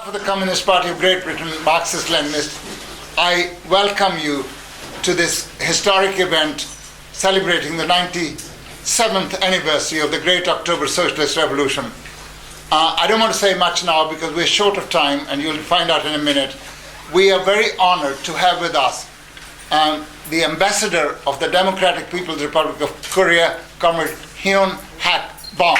behalf of the Communist Party of Great Britain, Marxist-Leninist, I welcome you to this historic event celebrating the 97th anniversary of the Great October Socialist Revolution. I don't want to say much now because we're short of time, and you'll find out in a minute. We are very honored to have with us the ambassador of the Democratic People's Republic of Korea, Comrade Hyon Hak Bong.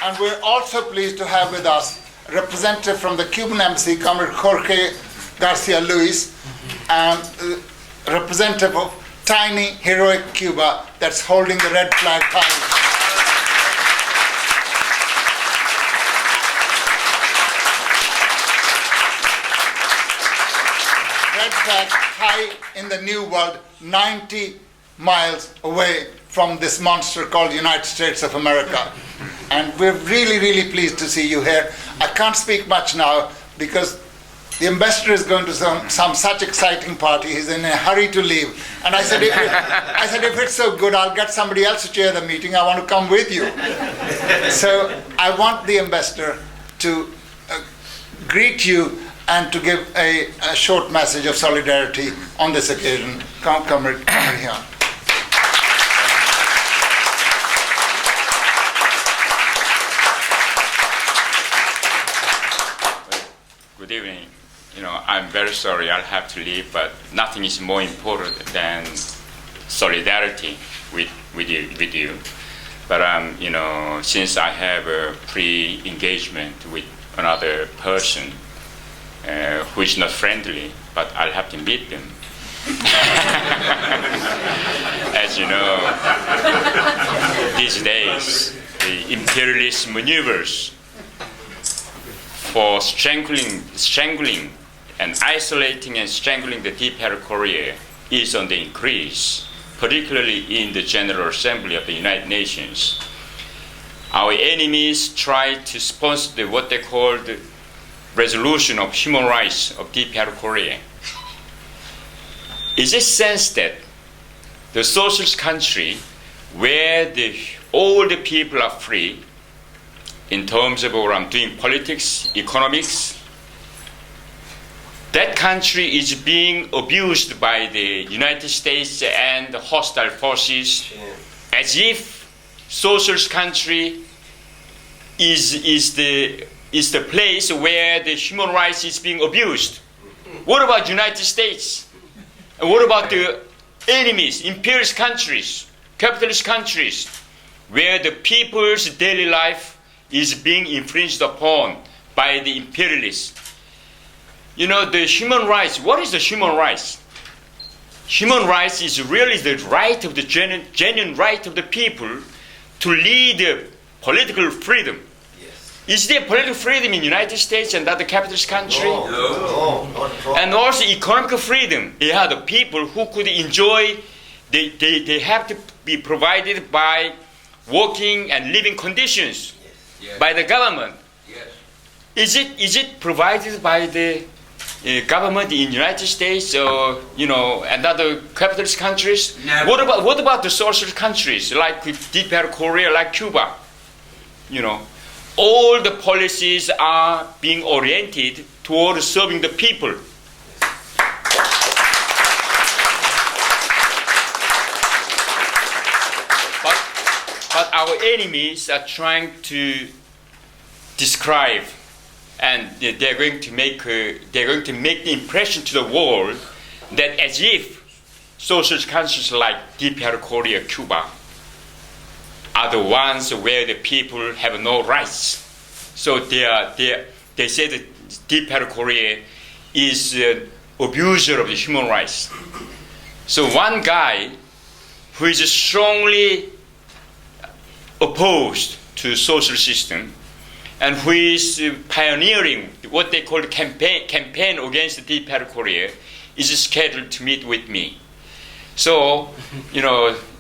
And we're also pleased to have with us a representative from the Cuban Embassy, Comrade Jorge Garcia Luis, and a representative of tiny, heroic Cuba that's holding the red flag high. Red flag high in the New World, 90 miles away from this monster called United States of America. And we're really, really pleased to see you here. I can't speak much now because the ambassador is going to some such exciting party. He's in a hurry to leave. And I said, if it's so good, I'll get somebody else to chair the meeting. I want to come with you. So I want the ambassador to greet you and to give a short message of solidarity on this occasion. Comrade Hyon. Good evening. I'm very sorry I'll have to leave, but nothing is more important than solidarity with you. But since I have a pre-engagement with another person who is not friendly, but I'll have to meet them. As you know, these days the imperialist manoeuvres for strangling and isolating and strangling the DPR Korea is on the increase, particularly in the General Assembly of the United Nations. Our enemies try to sponsor what they call the resolution of human rights of DPR Korea. Is it sense that the socialist country where all the people are free in terms of what I'm doing politics, economics, that country is being abused by the United States and the hostile forces, as if socialist country is the place where the human rights is being abused. What about United States? And what about the enemies, imperialist countries, capitalist countries, where the people's daily life is being infringed upon by the imperialists? The human rights, what is the human rights? Human rights is really the right of the genuine right of the people to lead political freedom. Yes. Is there political freedom in the United States and other capitalist countries? No. And also economic freedom. Yeah, the people who could enjoy, they have to be provided by working and living conditions. Yes. By the government. Yes. Is it provided by the government in the United States or and other capitalist countries? Never. What about the socialist countries like DPR Korea, like Cuba? All the policies are being oriented toward serving the people. But our enemies are trying to describe, and they're going to make the impression to the world that as if socialist countries like DPR Korea, Cuba, are the ones where the people have no rights. So they say that DPR Korea is an abuser of the human rights. So one guy who is strongly opposed to the social system and who is pioneering what they call the campaign against the DPR Korea is scheduled to meet with me. So,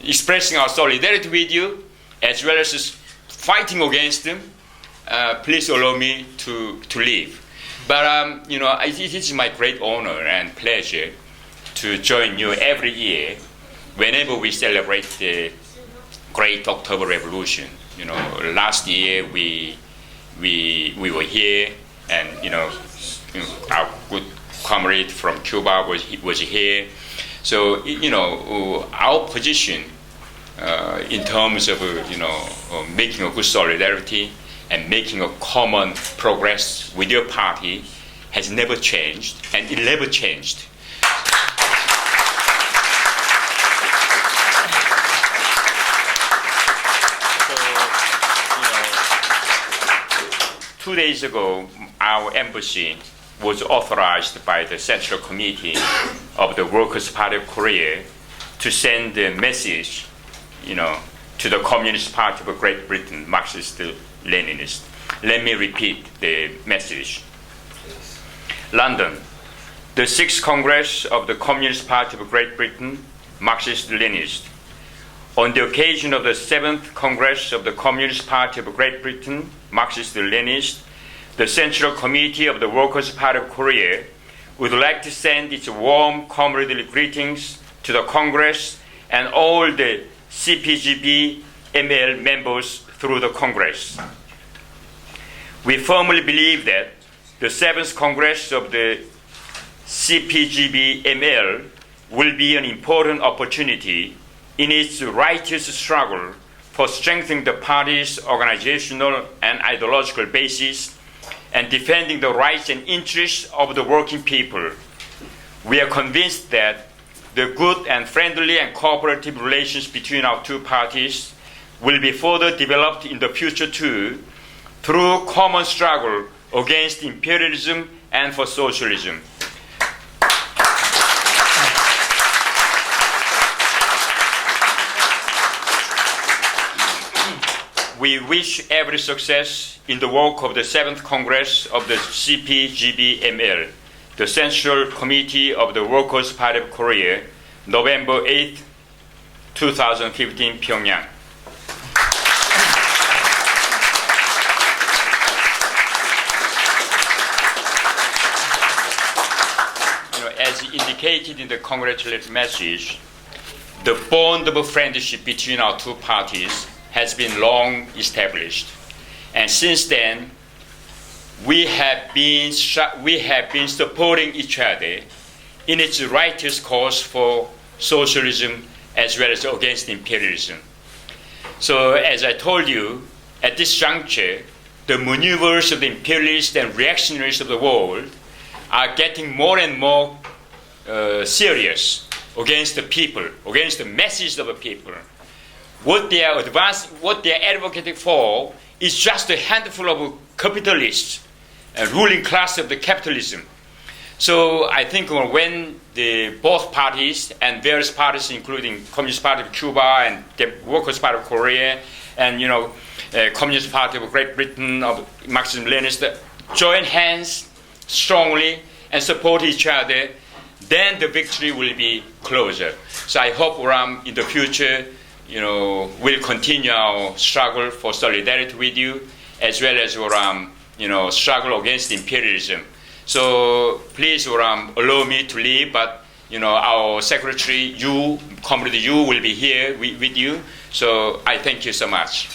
expressing our solidarity with you, as well as fighting against them, please allow me to leave. But it is my great honor and pleasure to join you every year whenever we celebrate the Great October Revolution. Last year we were here, and our good comrade from Cuba was here. So our position in terms of making a good solidarity and making a common progress with your party has never changed, and it never changed. So, 2 days ago, our embassy was authorized by the Central Committee of the Workers' Party of Korea to send a message, to the Communist Party of Great Britain, Marxist-Leninist. Let me repeat the message. London, the 6th Congress of the Communist Party of Great Britain, Marxist-Leninist. On the occasion of the 7th Congress of the Communist Party of Great Britain, Marxist-Leninist, the Central Committee of the Workers' Party of Korea would like to send its warm comradely greetings to the Congress and all the CPGB-ML members through the Congress. We firmly believe that the 7th Congress of the CPGB-ML will be an important opportunity in its righteous struggle for strengthening the party's organizational and ideological basis and defending the rights and interests of the working people. We are convinced that the good and friendly and cooperative relations between our two parties will be further developed in the future too, through common struggle against imperialism and for socialism. We wish every success in the work of the 7th Congress of the CPGB-ML, the Central Committee of the Workers' Party of Korea, November 8, 2015, Pyongyang. As indicated in the congratulatory message, the bond of friendship between our two parties has been long established, and since then we have been supporting each other in its righteous cause for socialism as well as against imperialism. So, as I told you, at this juncture, the manoeuvres of the imperialists and reactionaries of the world are getting more and more serious against the people, against the masses of the people. What they are advocating for is just a handful of capitalists, a ruling class of the capitalism. So I think when both parties and various parties, including Communist Party of Cuba and the Workers' Party of Korea, and Communist Party of Great Britain, of Marxism-Leninist, join hands strongly and support each other, then the victory will be closer. So I hope in the future, we'll continue our struggle for solidarity with you, as well as struggle against imperialism. So please allow me to leave, but our secretary, Comrade Yu, will be here with you. So I thank you so much.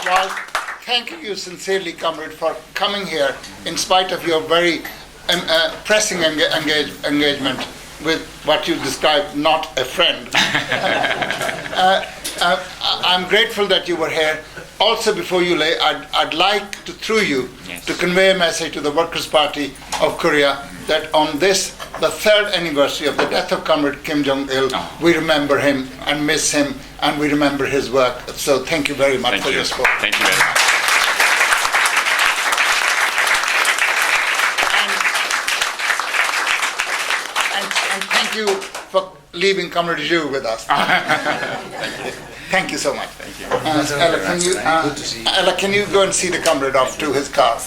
Well, thank you sincerely, comrade, for coming here in spite of your very pressing engagement with what you described, not a friend. I'm grateful that you were here. Also, before you leave, I'd like to, through you, to convey a message to the Workers' Party of Korea that on this, the 3rd anniversary of the death of Comrade Kim Jong-il, we remember him and miss him, and we remember his work. So thank you very much for your support. Thank you very much. And thank you for leaving Comrade Zhu with us. Thank you. Thank you so much. Thank you. Ella, can you go and see the comrade off to his car?